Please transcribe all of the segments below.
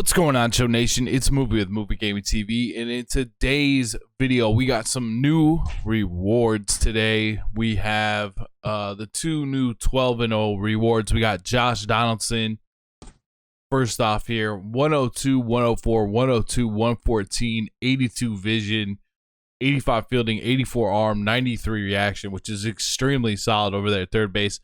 What's going on, Show Nation? It's Movie with Movie Gaming TV, and in today's video, we got some new rewards today. We have the two new 12-0 rewards. We got Josh Donaldson, first off here, 102, 104, 102, 114, 82 vision, 85 fielding, 84 arm, 93 reaction, which is extremely solid over there at third base.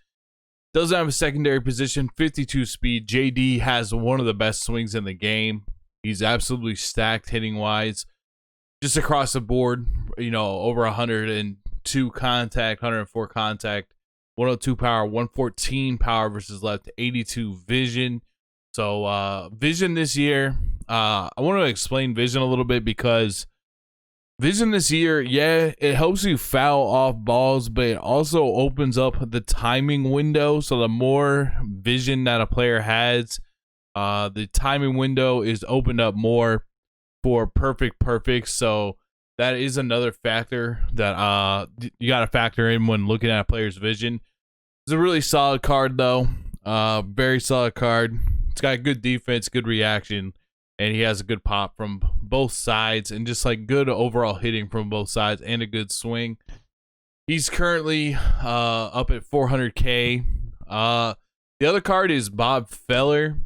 Doesn't have a secondary position, 52 speed. JD has one of the best swings in the game. He's absolutely stacked hitting wise. Just across the board, you know, over 102 contact, 104 contact, 102 power, 114 power versus left, 82 vision. So vision this year, I want to explain vision a little bit because vision this year, yeah, it helps you foul off balls, but it also opens up the timing window. So the more vision that a player has, the timing window is opened up more for perfect. So that is another factor that you got to factor in when looking at a player's vision. It's a really solid card, though. Very solid card. It's got good defense, good reaction, and he has a good pop from both sides and just like good overall hitting from both sides and a good swing. He's currently up at 400K. The other card is Bob Feller.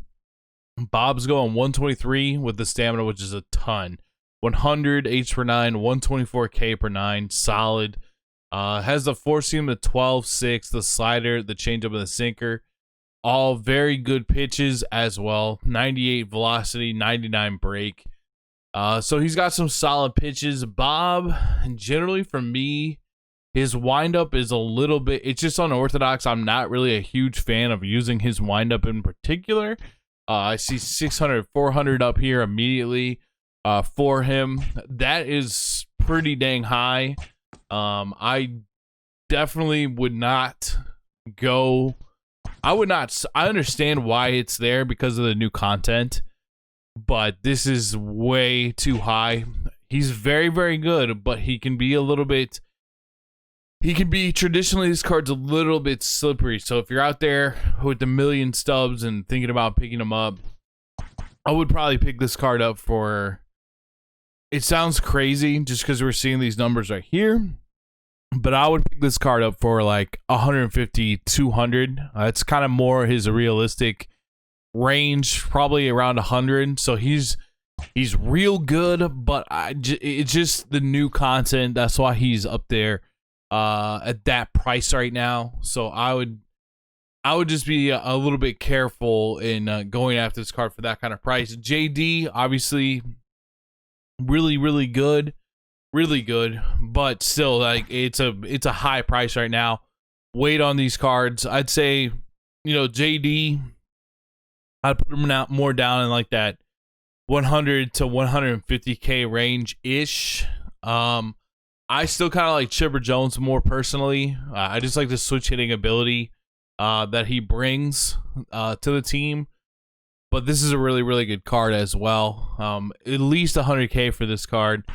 Bob's going 123 with the stamina, which is a ton. 100 H per 9, 124K per 9, solid. Has the four seam, the 12-6, the slider, the changeup, and the sinker. All very good pitches as well. 98 velocity, 99 break. So he's got some solid pitches. Bob, generally for me, his windup is a little bit, it's just unorthodox. I'm not really a huge fan of using his windup in particular. I see 600, 400 up here immediately for him. That is pretty dang high. I definitely would not go. I understand why it's there because of the new content, but this is way too high. He's very, very good, but he can be traditionally, this card's a little bit slippery. So if you're out there with the million stubs and thinking about picking them up, I would probably pick this card up for, it sounds crazy just because we're seeing these numbers right here, but I would pick this card up for like 150, 200. It's kind of more his realistic range, probably around 100. So he's real good, but it's just the new content. That's why he's up there at that price right now. So I would just be a little bit careful in going after this card for that kind of price. JD, obviously, really good. Really good, but still, like it's a high price right now. Wait on these cards. I'd say, you know, JD, I'd put him out more down in like that 100 to 150K range ish. I still kind of like Chipper Jones more personally. I just like the switch hitting ability that he brings to the team. But this is a really good card as well. At least 100K for this card.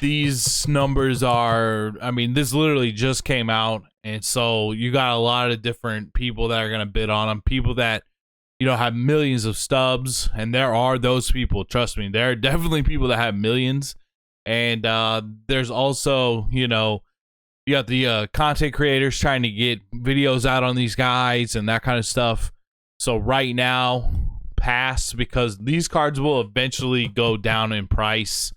These numbers are, I mean, this literally just came out, and so you got a lot of different people that are going to bid on them. People that, you know, have millions of stubs, and there are those people, trust me. There are definitely people that have millions, and there's also, you know, you got the content creators trying to get videos out on these guys and that kind of stuff. So right now, pass, because these cards will eventually go down in price.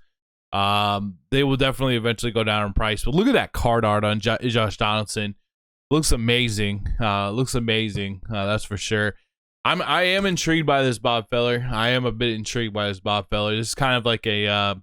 They will definitely eventually go down in price. But look at that card art on Josh Donaldson. Looks amazing. That's for sure. I am intrigued by this Bob Feller. I am a bit intrigued by this Bob Feller. This is kind of like a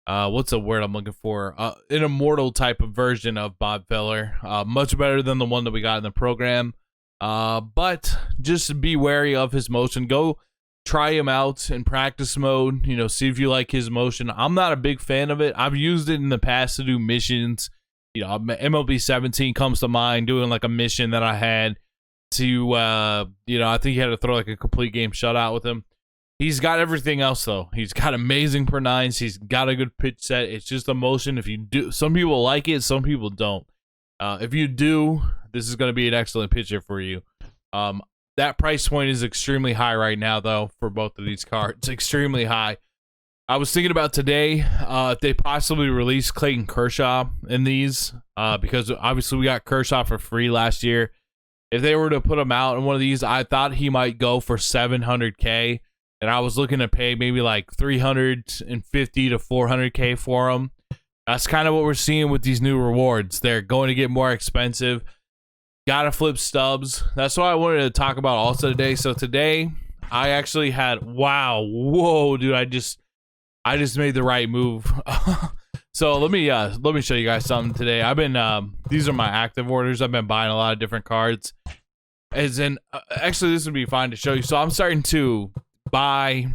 what's the word I'm looking for? An immortal type of version of Bob Feller. Much better than the one that we got in the program. But just be wary of his motion. Go try him out in practice mode, you know, see if you like his motion. I'm not a big fan of it. I've used it in the past to do missions. You know, MLB 17 comes to mind, doing like a mission that I had to, you know, I think you had to throw like a complete game shutout with him. He's got everything else, though. He's got amazing per nines. He's got a good pitch set. It's just a motion. If you do, some people like it, some people don't. If you do, this is going to be an excellent pitcher for you. That price point is extremely high right now, though, for both of these cards. Extremely high. I was thinking about today if they possibly release Clayton Kershaw in these, because obviously we got Kershaw for free last year. If they were to put him out in one of these, I thought he might go for $700K, and I was looking to pay maybe like $350 to $400K for him. That's kind of what we're seeing with these new rewards. They're going to get more expensive. Gotta flip stubs. That's what I wanted to talk about also today. So today, I actually had, whoa, dude, I just made the right move. So let me show you guys something today. I've been these are my active orders. I've been buying a lot of different cards. As in, actually, this would be fine to show you. So I'm starting to buy,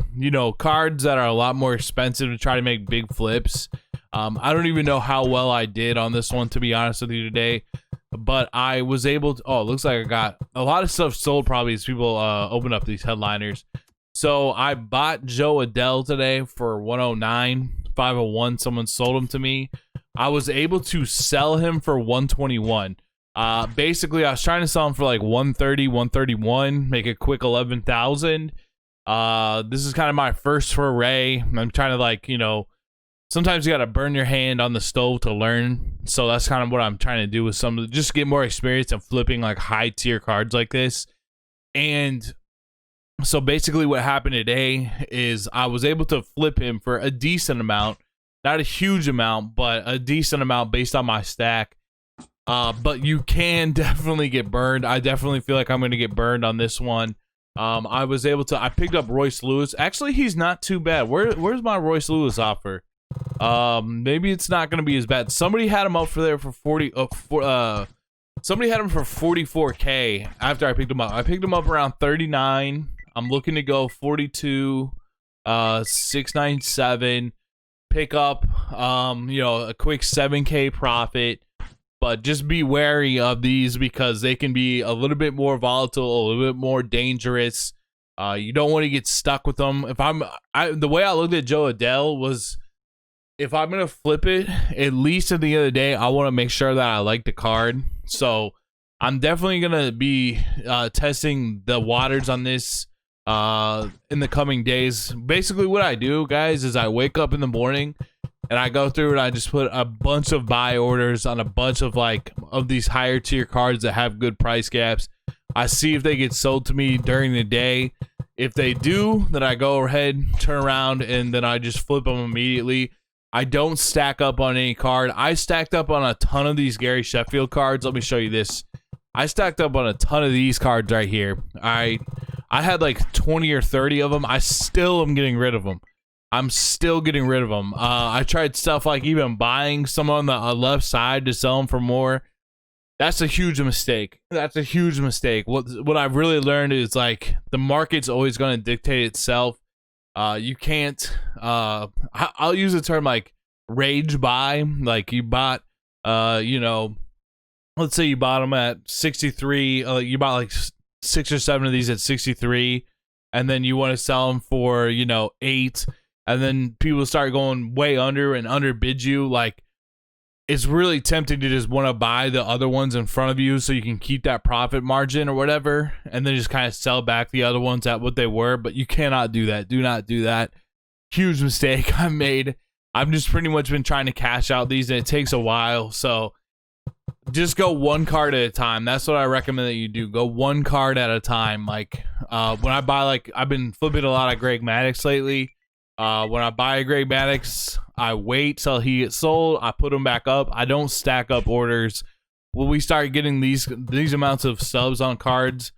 cards that are a lot more expensive to try to make big flips. I don't even know how well I did on this one, to be honest with you today, but I was able to. Oh, it looks like I got a lot of stuff sold probably as people open up these headliners. So I bought Joe Adele today for 109, 501. Someone sold him to me. I was able to sell him for 121. Basically, I was trying to sell him for like 130, 131, make a quick 11,000. This is kind of my first foray. I'm trying to sometimes you got to burn your hand on the stove to learn. So that's kind of what I'm trying to do with just get more experience in flipping like high tier cards like this. And so basically what happened today is I was able to flip him for a decent amount, not a huge amount, but a decent amount based on my stack. But you can definitely get burned. I definitely feel like I'm going to get burned on this one. I picked up Royce Lewis. Actually, he's not too bad. Where's my Royce Lewis offer? Maybe it's not going to be as bad. Somebody had him up for 40. Somebody had him for 44K after I picked him up. I picked him up around 39. I'm looking to go 42, 697, pick up, a quick 7K profit. But just be wary of these because they can be a little bit more volatile, a little bit more dangerous. You don't want to get stuck with them. The way I looked at Joe Adele was, if I'm going to flip it, at least at the end of the day, I want to make sure that I like the card. So I'm definitely going to be testing the waters on this in the coming days. Basically what I do, guys, is I wake up in the morning and I go through and I just put a bunch of buy orders on a bunch of these higher tier cards that have good price gaps. I see if they get sold to me during the day. If they do, then I go ahead, turn around, and then I just flip them immediately. I don't stack up on any card. I stacked up on a ton of these Gary Sheffield cards. Let me show you this. I stacked up on a ton of these cards right here. I had like 20 or 30 of them. I still am getting rid of them. I'm still getting rid of them. I tried stuff like even buying some on the left side to sell them for more. That's a huge mistake. That's a huge mistake. What I've really learned is the market's always going to dictate itself. You can't. I'll use the term like rage buy. Like you bought, let's say you bought them at 63. You bought like 6 or 7 of these at 63, and then you want to sell them for 8. And then people start going way under and underbid you. Like, it's really tempting to just want to buy the other ones in front of you so you can keep that profit margin or whatever, and then just kind of sell back the other ones at what they were. But you cannot do that. Do not do that. Huge mistake I made. I've just pretty much been trying to cash out these, and it takes a while. So just go one card at a time. That's what I recommend that you do. Go one card at a time. When I buy, I've been flipping a lot of Greg Maddux lately. When I buy a Greg Maddux, I wait till he gets sold. I put him back up. I don't stack up orders. When we start getting these amounts of subs on cards,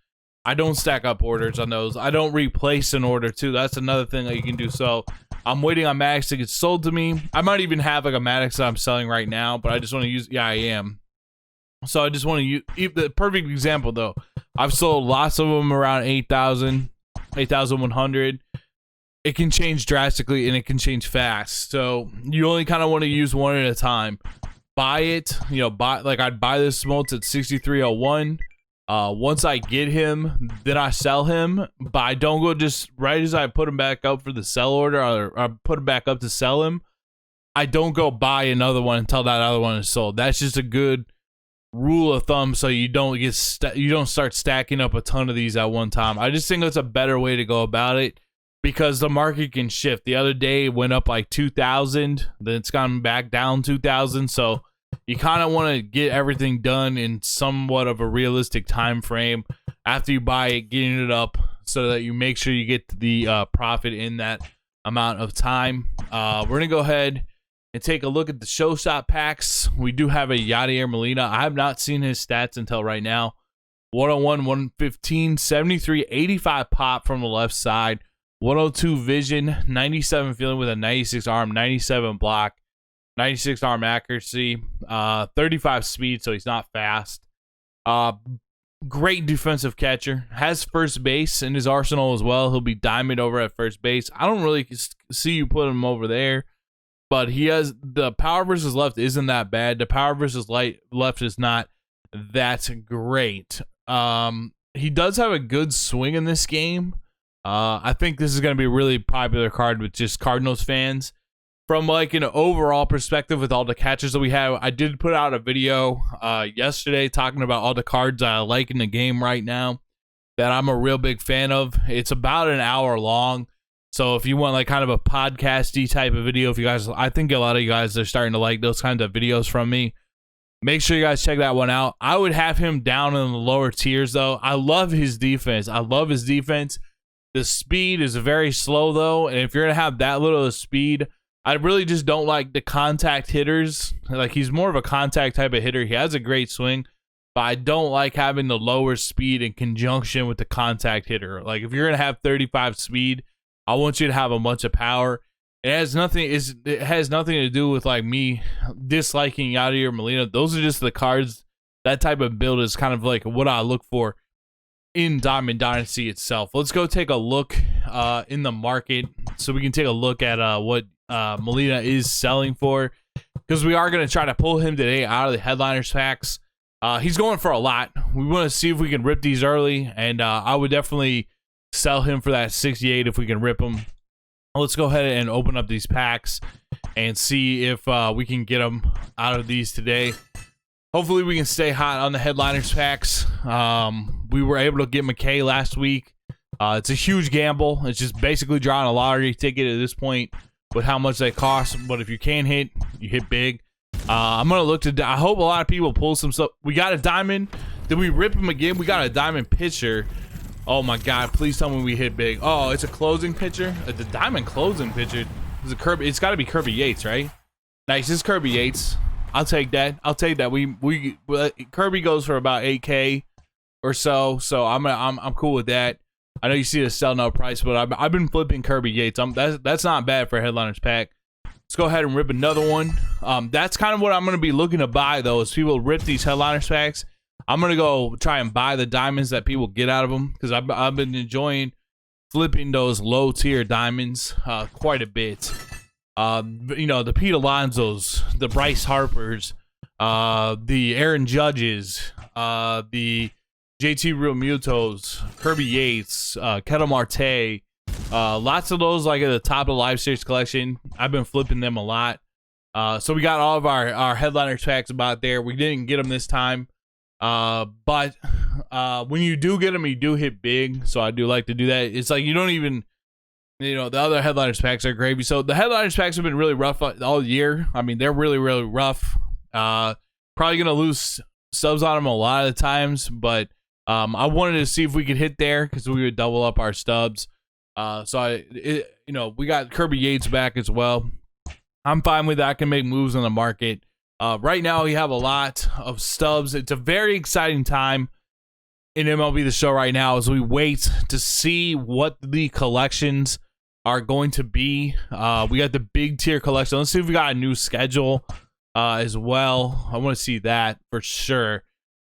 I don't stack up orders on those. I don't replace an order too. That's another thing that you can do. So I'm waiting on Maddux to get sold to me. I might even have like a Maddux that I'm selling right now, but I just want to use. Yeah, I am. So I just want to use the perfect example though. I've sold lots of them around 8,000, 8,100. It can change drastically and it can change fast. So you only kind of want to use one at a time. Buy it, I'd buy this smoltz at 6301. Once I get him, then I sell him. But I don't go just right as I put him back up for the sell order or put him back up to sell him. I don't go buy another one until that other one is sold. That's just a good rule of thumb so you don't you don't start stacking up a ton of these at one time. I just think that's a better way to go about it because the market can shift. The other day it went up like 2,000, then it's gone back down 2,000. So you kind of want to get everything done in somewhat of a realistic time frame after you buy it, getting it up so that you make sure you get the profit in that amount of time. We're gonna go ahead and take a look at the show shot packs. We do have a Yadier Molina. I have not seen his stats until right now. 101, 115, 73, 85 pop from the left side, 102 vision, 97 feeling with a 96 arm, 97 block, 96 arm accuracy, 35 speed, so he's not fast. Great defensive catcher. Has first base in his arsenal as well. He'll be diamond over at first base. I don't really see you put him over there, but he has the power versus left isn't that bad. The power versus left is not that great. He does have a good swing in this game. I think this is going to be a really popular card with just Cardinals fans. From like an overall perspective with all the catchers that we have, I did put out a video yesterday talking about all the cards I like in the game right now that I'm a real big fan of. It's about an hour long. So if you want like kind of a podcasty type of video, if you guys, I think a lot of you guys are starting to like those kinds of videos from me. Make sure you guys check that one out. I would have him down in the lower tiers though. I love his defense. The speed is very slow though. And if you're going to have that little speed, I really just don't like the contact hitters. Like he's more of a contact type of hitter. He has a great swing, but I don't like having the lower speed in conjunction with the contact hitter. Like if you're gonna have 35 speed, I want you to have a bunch of power. It has nothing to do with like me disliking Yadier Molina. Those are just the cards. That type of build is kind of like what I look for in Diamond Dynasty itself. Let's go take a look in the market so we can take a look at what Molina is selling for, because we are going to try to pull him today out of the headliners packs. He's going for a lot. We want to see if we can rip these early, and I would definitely sell him for that 68 if we can rip him. Let's go ahead and open up these packs and see if we can get them out of these today. Hopefully we can stay hot on the headliners packs. We were able to get McKay last week. It's a huge gamble. It's just basically drawing a lottery ticket at this point with how much they cost. But if you can hit, you hit big. I'm going to look to... I hope a lot of people pull some stuff. We got a diamond. Did we rip him again? We got a diamond pitcher. Oh, my God. Please tell me we hit big. Oh, it's a closing pitcher? The diamond closing pitcher. Is it Kirby? It's got to be Kirby Yates, right? Nice. This is Kirby Yates. I'll take that. I'll take that. Kirby goes for about 8K or so. So I'm cool with that. I know you see the sell now price, but I've been flipping Kirby Yates. That's not bad for a headliners pack. Let's go ahead and rip another one. That's kind of what I'm going to be looking to buy, though, is people rip these headliners packs. I'm going to go try and buy the diamonds that people get out of them, because I've been enjoying flipping those low-tier diamonds quite a bit. The Pete Alonsos, the Bryce Harpers, the Aaron Judges, the JT Real Mutos, Kirby Yates, Ketel Marte, lots of those like at the top of the Live Series collection. I've been flipping them a lot. So we got all of our headliner packs about there. We didn't get them this time. But when you do get them, you do hit big. So I do like to do that. It's like you don't even, the other headliners packs are gravy. So the headliners packs have been really rough all year. I mean, they're really, really rough. Probably going to lose subs on them a lot of the times, but I wanted to see if we could hit there because we would double up our stubs. We got Kirby Yates back as well. I'm fine with that. I can make moves on the market. Right now, we have a lot of stubs. It's a very exciting time in MLB The Show right now as we wait to see what the collections are going to be. We got the big tier collection. Let's see if we got a new schedule as well. I want to see that for sure.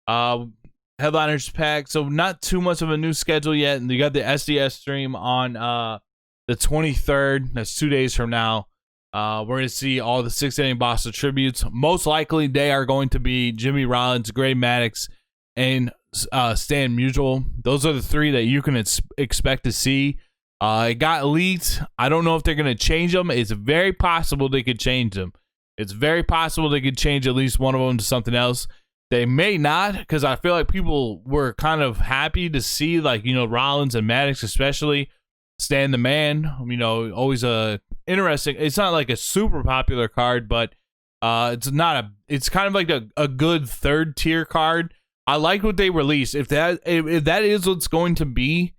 Headliners pack, so not too much of a new schedule yet. And you got the SDS stream on the 23rd. That's 2 days from now. We're going to see all the 6th inning Boston tributes. Most likely they are going to be Jimmy Rollins, Gray Maddox, and Stan Musial. Those are the 3 that you can expect to see. It got leaked. I don't know if they're going to change them. It's very possible they could change them. It's very possible they could change at least one of them to something else. They may not, because I feel like people were kind of happy to see, like, you know, Rollins and Maddox especially stand the man. You know, always a interesting. It's not like a super popular card, but it's kind of like a good third tier card. I like what they released. If that is what's going to be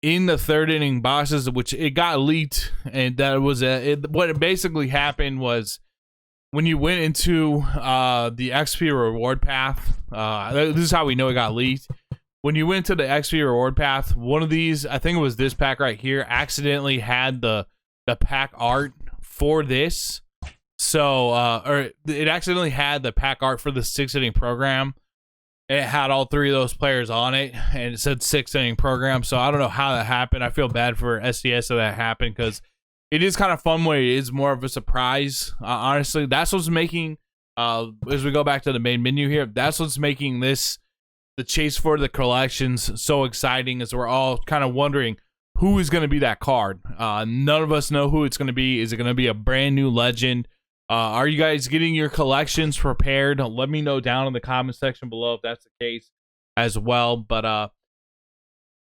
in the third inning boxes, which it got leaked, and that was what basically happened was when you went into the XP reward path. This is how we know it got leaked. When you went to the XP reward path, one of these, I think it was this pack right here, accidentally had the pack art for this. So, or it accidentally had the pack art for the 6th inning program. It had all 3 of those players on it, and it said 6th inning program. So I don't know how that happened. I feel bad for SDS that happened, because it is kind of fun when it is more of a surprise. Honestly, that's what's making, as we go back to the main menu here, that's what's making this, the chase for the collections, so exciting, as we're all kind of wondering who is going to be that card. None of us know who it's going to be. Is it going to be a brand new legend? Are you guys getting your collections prepared? Let me know down in the comment section below if that's the case as well. But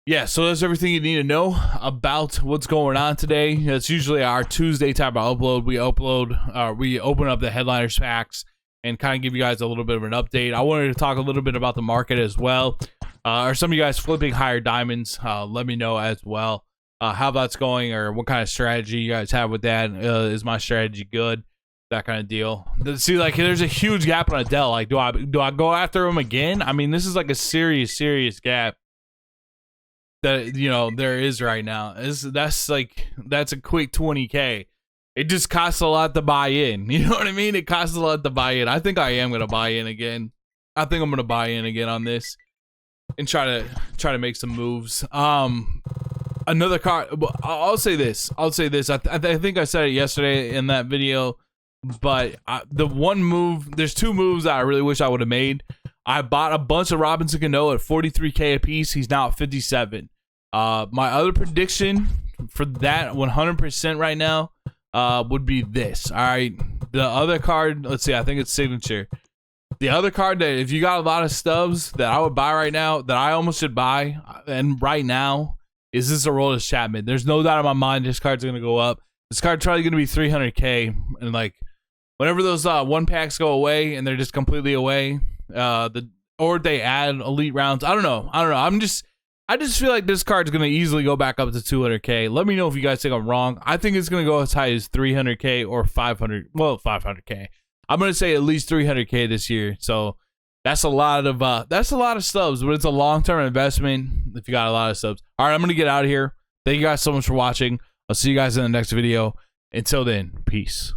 yeah, so that's everything you need to know about what's going on today. It's usually our Tuesday type of upload. We open up the headliners packs and kind of give you guys a little bit of an update. I wanted to talk a little bit about the market as well. Are some of you guys flipping higher diamonds? Let me know as well how that's going, or what kind of strategy you guys have with that. Is my strategy good? That kind of deal. See, like, there's a huge gap on Adele. Like, do I go after him again? I mean, this is like a serious gap that, you know, there is right now. That's a quick 20K. It just costs a lot to buy in. You know what I mean? It costs a lot to buy in. I think I am gonna buy in again. I think I'm gonna buy in again on this and try to make some moves. Another card. I'll say this. I think I said it yesterday in that video. But the one move, there's 2 moves that I really wish I would have made. I bought a bunch of Robinson Cano at 43K a piece. He's now at 57. My other prediction for that 100% right now would be this. All right, the other card. Let's see. I think it's signature. The other card that, if you got a lot of stubs, that I would buy right now, that I almost should buy, and right now, is this Aroldis Chapman. There's no doubt in my mind this card's gonna go up. This card's probably gonna be 300K, and like, whenever those 1 packs go away and they're just completely away, or they add elite rounds. I don't know. I just feel like this card's gonna easily go back up to 200K. Let me know if you guys think I'm wrong. I think it's gonna go as high as 300K or 500. Well, 500K. I'm gonna say at least 300K this year. So that's a lot of stubs, but it's a long-term investment if you got a lot of stubs. All right, I'm gonna get out of here. Thank you guys so much for watching. I'll see you guys in the next video. Until then, peace.